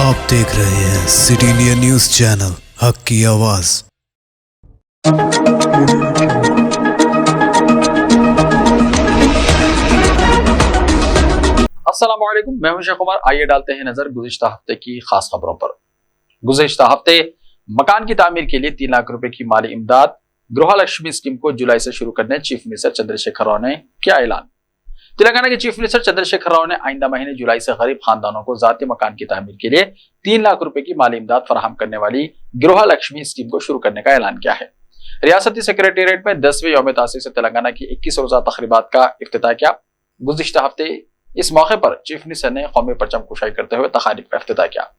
आप देख रहे हैं सिटी इंडिया न्यूज चैनल हक की आवाज। अस्सलाम वालेकुम, मैं हूं शेख उमर। आइए डालते हैं नजर गुज़िश्ता हफ्ते की खास खबरों पर। गुज़िश्ता हफ्ते मकान की तामीर के लिए 3 लाख रुपए की माली इमदाद गृह लक्ष्मी स्कीम को जुलाई से शुरू करने चीफ मिनिस्टर चंद्रशेखर राव ने किया ऐलान। तेलंगाना के चीफ मिनिस्टर चंद्रशेखर राव ने आइंदा महीने जुलाई से गरीब खानदानों को जाती मकान की तामीर के लिए 3 लाख रुपए की माली इमदाद फराहम करने वाली गृह लक्ष्मी स्कीम को शुरू करने का ऐलान किया है। रियासती सेक्रेटेरिएट में 10वें यौम तासीस से तेलंगाना की 21 रोजा तकरीबात का इफ्तिताह किया। गुज़िश्ता हफ्ते इस मौके पर चीफ मिनिस्टर ने कौमी परचम कुशाई करते हुए तकारीब का इफ्तिताह किया।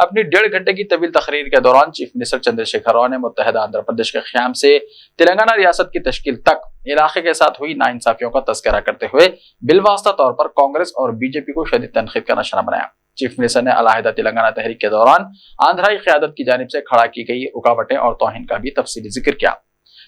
अपनी 1.5 घंटे की तवील तकरीर के दौरान चीफ मिनिस्टर चंद्रशेखर राव ने मुत्तहदा आंध्र प्रदेश के क़याम से तेलंगाना रियासत की तश्कील तक इलाके के साथ हुई नाइंसाफियों का तस्करा करते हुए बिलवास्ता तौर पर कांग्रेस और बीजेपी को शदीद तनकीद का निशाना बनाया। चीफ मिनिस्टर ने अलहदा तेलंगाना तहरीक के दौरान आंध्राई क़यादत की जानिब से खड़ा की गई रुकावटें और तौहीन का भी तफसीली जिक्र किया।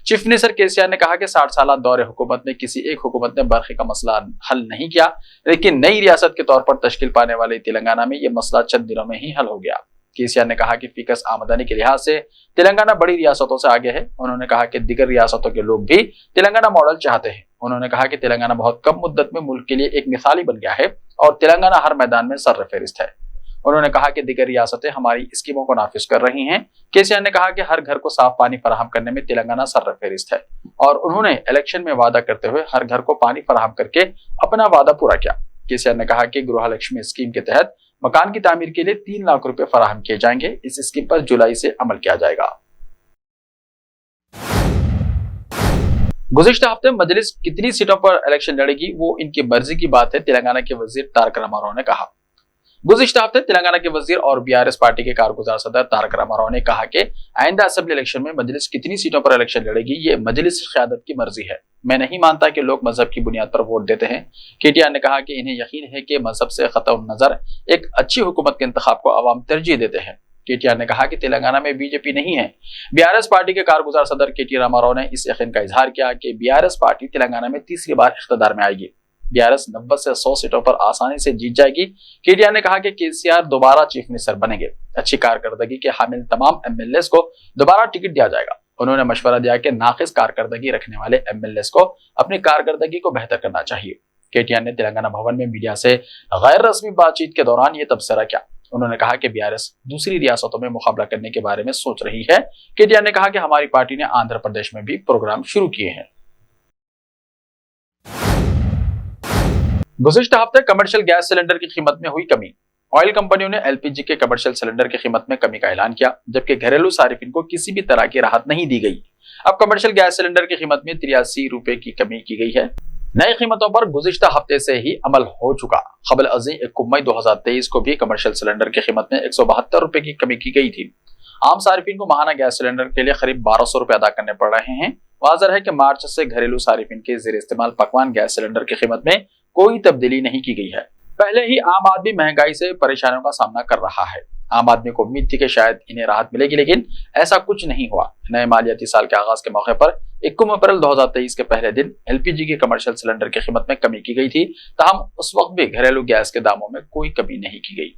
चीफ मिनिस्टर केसीआर ने कहा कि 60 साल दौरे हुकूमत में किसी एक हुकूमत ने बरखी का मसला हल नहीं किया, लेकिन नई रियासत के तौर पर तश्कील पाने वाली तेलंगाना में यह मसला चंद दिनों में ही हल हो गया। केसीआर ने कहा कि फीकस आमदनी के लिहाज से तेलंगाना बड़ी रियासतों से आगे है। उन्होंने कहा कि दिगर रियासतों के लोग भी तेलंगाना मॉडल चाहते हैं। उन्होंने कहा कि तेलंगाना बहुत कम मुद्दत में मुल्क के लिए एक मिसाली बन गया है और तेलंगाना हर मैदान में सर्रफहरिस्त है। उन्होंने कहा कि दिगर रियासतें हमारी स्कीमों को नाफिज कर रही हैं। केसीआर ने कहा कि हर घर को साफ पानी फराहम करने में तेलंगाना सर्रफहरिस्त है और उन्होंने इलेक्शन में वादा करते हुए हर घर को पानी फराहम करके अपना वादा पूरा किया। केसीआर ने कहा कि गृह लक्ष्मी स्कीम के तहत मकान की तामीर के लिए 3 लाख रुपए फराहम किए जाएंगे। इस स्कीम पर जुलाई से अमल किया जाएगा। गुज़िश्ता हफ्ते मजलिस कितनी सीटों पर इलेक्शन लड़ेगी वो इनकी मर्जी की बात है, तेलंगाना के वजीर तारक रामाराव ने कहा। गुज़िश्ता हफ्ते तेलंगाना के वजीर और बीआरएस पार्टी के कारगुजार सदर तारक रामाराव ने कहा कि आइंदा असेंबली इलेक्शन में मजलिस कितनी सीटों पर इलेक्शन लड़ेगी ये मजलिस क़यादत की मर्जी है। मैं नहीं मानता कि लोग मजहब की बुनियाद पर वोट देते हैं। केटीआर ने कहा कि इन्हें यकीन है कि मजहब से क़तई नजर एक अच्छी हुकूमत के इंतखाब को अवाम तरजीह देते हैं। केटीआर ने कहा कि तेलंगाना में बीजेपी नहीं है। बीआरएस पार्टी के कारगुजार सदर केटी रामाराव ने इस यकीन का इजहार किया कि बीआरएस पार्टी तेलंगाना में तीसरी बार इख्तिदार में आएगी। बीआरएस 90 से 100 सीटों पर आसानी से जीत जाएगी। केटीआर ने कहा कि केसीआर दोबारा चीफ मिनिस्टर बनेंगे। अच्छी कारकर्दगी के हामिल तमाम एमएलएस को दोबारा टिकट दिया जाएगा। उन्होंने मशवरा दिया कि नाकिस कारकर्दगी रखने वाले एमएलएस को अपनी कारकर्दगी को बेहतर करना चाहिए। केटीआर ने तेलंगाना भवन में मीडिया से गैर रस्मी बातचीत के दौरान ये तबसरा किया। उन्होंने कहा कि बीआरएस दूसरी रियासतों में मुकाबला करने के बारे में सोच रही है। केटीआर ने कहा कि हमारी पार्टी ने आंध्र प्रदेश में भी प्रोग्राम शुरू किए हैं। गुज़िश्ता हफ्ते कमर्शियल गैस सिलेंडर की कीमत में हुई कमी। ऑयल कंपनियों ने एलपीजी के कमर्शियल सिलेंडर की कीमत में कमी का ऐलान किया, जबकि घरेलू सारिफिन को किसी भी तरह की राहत नहीं दी गई। अब कमर्शियल गैस सिलेंडर की कीमत में 83 रुपए की कमी की गई है। नई कीमतों पर गुज़िश्ता हफ्ते से ही अमल हो चुका। क़ब्ल अज़ीं 1 मई 2023 को भी कमर्शियल सिलेंडर की कीमत में 172 रुपए की कमी की गई थी। आम सारिफिन को माहाना गैस सिलेंडर के लिए करीब 1200 रुपए अदा करने पड़ रहे हैं। वाज़ेह है कि मार्च से घरेलू सारिफिन के ज़ेर इस्तेमाल पकवान गैस सिलेंडर की कीमत में कोई तब्दीली नहीं की गई है। पहले ही आम आदमी महंगाई से परेशानियों का सामना कर रहा है। आम आदमी को उम्मीद थी कि शायद इन्हें राहत मिलेगी, लेकिन ऐसा कुछ नहीं हुआ। नए मालियाती साल के आगाज के मौके पर 21 अप्रैल 2023 के पहले दिन एलपीजी के कमर्शियल सिलेंडर की कीमत में कमी की गई थी। ताहम उस वक्त भी घरेलू गैस के दामों में कोई कमी नहीं की गई।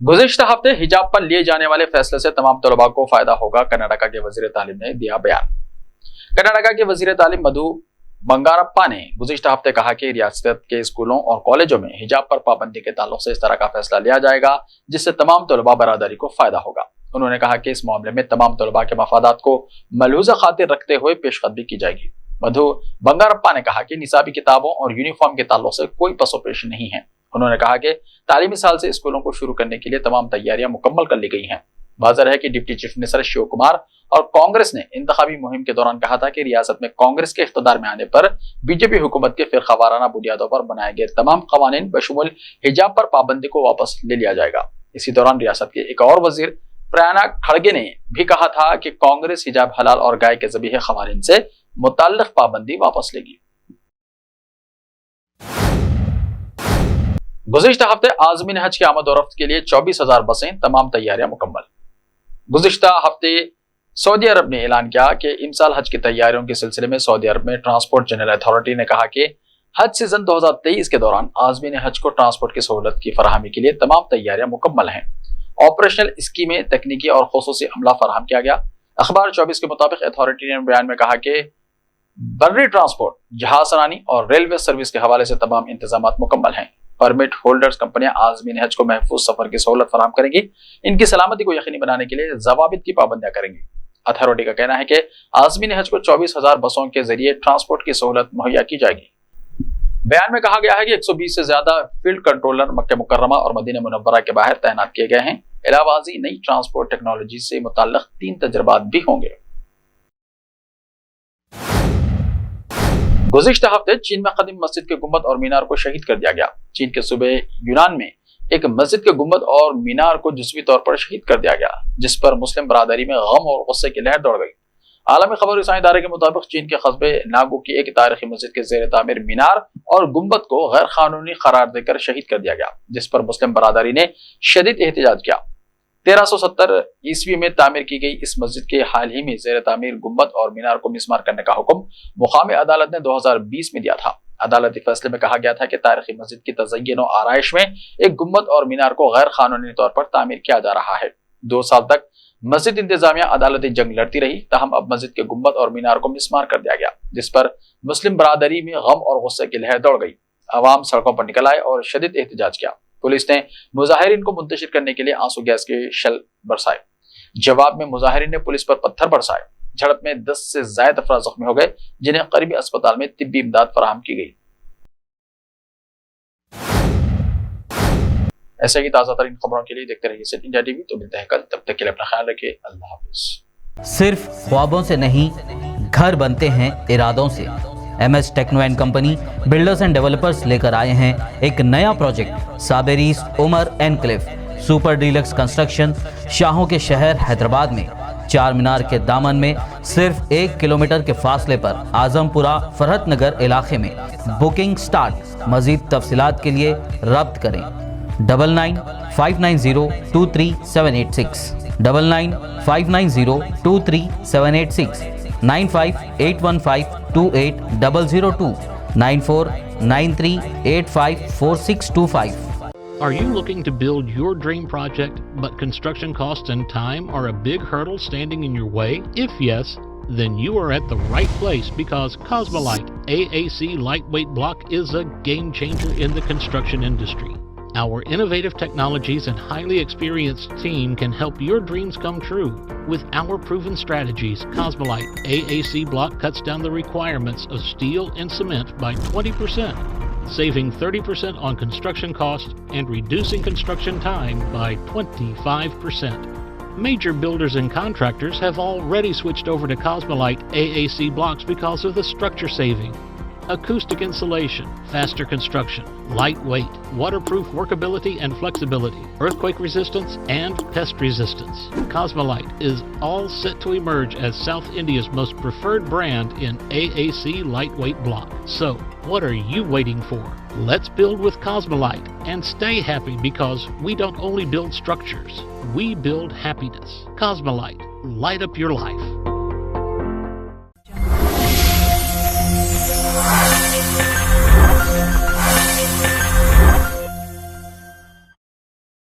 गुज़िश्ता हफ्ते हिजाब पर लिए जाने वाले फैसले से तमाम तलबा को फायदा होगा, कर्नाटका के वजीर तालीम ने दिया बयान। कर्नाटका के वजीर तालीम मधु बंगारप्पा ने गुज़िश्ता हफ्ते कहा कि रियासत के स्कूलों और कॉलेजों में हिजाब पर पाबंदी के ताल्लुक से इस तरह का फैसला लिया जाएगा जिससे तमाम तलबा बरादरी को फायदा होगा। उन्होंने कहा कि इस मामले में तमाम तलबा के मफादात को मलहूज़ा खातिर रखते हुए पेशकदमी की जाएगी। मधु बंगारप्पा ने कहा कि निसाबी किताबों और यूनिफॉर्म के ताल्लुक से कोई पसोपेश नहीं है। उन्होंने कहा कि तालीमी साल से स्कूलों को शुरू करने के लिए तमाम तैयारियां मुकम्मल कर ली गई हैं। वाज़ेह है कि deputy chief minister Shiv Kumar और कांग्रेस ने इंतखाबी मुहिम के दौरान कहा था कि रियासत में कांग्रेस के इख्तिदार में आने पर बीजेपी हुकूमत के फिरकावाराना बुनियादों पर बनाए गए तमाम कवानीन बशमूल हिजाब पर पाबंदी को वापस ले लिया जाएगा। इसी दौरान रियासत के एक और वजीर प्रयाना खड़गे ने भी कहा था कि कांग्रेस हिजाब हलाल और गाय के ज़बीहे खवानीन से मुताल्लिक़ पाबंदी वापस लेगी। गुज़िश्ता हफ्ते आज़मीन हज की आमद और रफ्त के लिए 24,000 बसें, तमाम तैयारियां मुकम्मल। गुज़िश्ता हफ्ते सऊदी अरब ने ऐलान किया कि इमसाल हज की तैयारियों के सिलसिले में सऊदी अरब में ट्रांसपोर्ट जनरल अथॉरिटी ने कहा कि हज सीजन 2023 के दौरान आज़मीन हज को ट्रांसपोर्ट की सहूलत की फराहमी के लिए तमाम तैयारियां मुकम्मल हैं। ऑपरेशनल स्कीमें, तकनीकी और खुसूसी अमला फराहम किया गया। अखबार 24 के मुताबिक अथॉरिटी ने बयान में कहा कि बर्री ट्रांसपोर्ट, जहाजरानी और रेलवे सर्विस के हवाले से तमाम इंतजाम मुकम्मल हैं। परमिट होल्डर्स कंपनियां आज़मीन हज को महफूज सफर की सहूलत फराहम करेंगी। इनकी सलामती को यकीनी बनाने के लिए ज़वाबित की पाबंदियां करेंगी। अथॉरिटी का कहना है कि आज़मीन हज को 24,000 बसों के जरिए ट्रांसपोर्ट की सहूलत मुहैया की जाएगी। बयान में कहा गया है कि 120 से ज्यादा फील्ड कंट्रोलर मक्का मुकर्रमा और मदीना मुनव्वरा के बाहर तैनात किए गए हैं। इलावाजी नई ट्रांसपोर्ट टेक्नोलॉजी से मुताल्लिक 3 तजर्बात भी होंगे। गुज़िश्ता हफ्ते चीन में कदीम मस्जिद के गुंबद और मीनार को शहीद कर दिया गया। चीन के सूबे यूनान में एक मस्जिद के गुंबद और मीनार को जुज़वी तौर पर शहीद कर दिया गया, जिस पर मुस्लिम बरादरी में गम और गुस्से की लहर दौड़ गई। आलमी खबर रसानी इदारे के मुताबिक चीन के कस्बे नागो की एक तारीखी मस्जिद के जेर तामीर मीनार और गुंबद को गैर कानूनी करार देकर शहीद कर दिया गया, जिस पर मुस्लिम बरादरी ने शदीद एहतजाज किया। 1370 ईस्वी में तामीर की गई इस मस्जिद के हाल ही में जेर तामीर गुंबद और मीनार को मिसमार करने का हुक्म मुकामी अदालत ने 2020 में दिया था। अदालती फैसले में कहा गया था कि तारीखी मस्जिद की तज़य्युन और आराइश में एक गुंबद और मीनार को गैर कानूनी तौर पर तामीर किया जा रहा है। 2 साल तक मस्जिद इंतजामिया अदालती जंग लड़ती रही, तहम अब मस्जिद के गुंबद और मीनार को मिसमार कर दिया गया, जिस पर मुस्लिम बरादरी में गम और गुस्से की लहर दौड़ गई। अवाम सड़कों पर निकल आए और शदीद एहतजाज किया। पुलिस ने मुजाहिरीन को मुंतशिर करने के लिए आंसू गैस के शेल बरसाए। जवाब में मुजाहिरीन ने पुलिस पर पत्थर बरसाए। झड़प में 10 से ज्यादा अफराद जख्मी हो गए, जिन्हें करीबी अस्पताल में तिब्बी इमदाद फराहम की गई। ऐसे ही ताज़ा तरीन खबरों के लिए देखते रहिए सिटी इंडिया टीवी। तो मिलते हैं कल, तब तक के लिए अपना ख्याल रखिए। अल्लाह हाफिज। सिर्फ ख्वाबों से नहीं, घर बनते हैं इरादों से। MS Techno and company builders and developers लेकर आए हैं एक नया प्रोजेक्ट, साबेरीज Umar enclave super deluxe construction, शाहों के शहर हैदराबाद में। 4 मीनार के दामन में सिर्फ 1 किलोमीटर के फासले पर आजमपुरा फरहत नगर इलाके में। Booking start. मजीद तफसीलात के लिए रब्त करें 9959023786, 9959023786, 9581528002, 9493854625. Are you looking to build your dream project, but construction costs and time are a big hurdle standing in your way? If yes, then you are at the right place, because Cosmolite AAC lightweight block is a game changer in the construction industry. Our innovative technologies and highly experienced team can help your dreams come true. With our proven strategies, Cosmolite AAC block cuts down the requirements of steel and cement by 20%, saving 30% on construction costs and reducing construction time by 25%. Major builders and contractors have already switched over to Cosmolite AAC blocks because of the structure saving. Acoustic insulation, faster construction, lightweight, waterproof workability and flexibility, earthquake resistance and pest resistance. Cosmolite is all set to emerge as South India's most preferred brand in AAC lightweight block. So, what are you waiting for? Let's build with Cosmolite and stay happy, because we don't only build structures, we build happiness. Cosmolite, light up your life.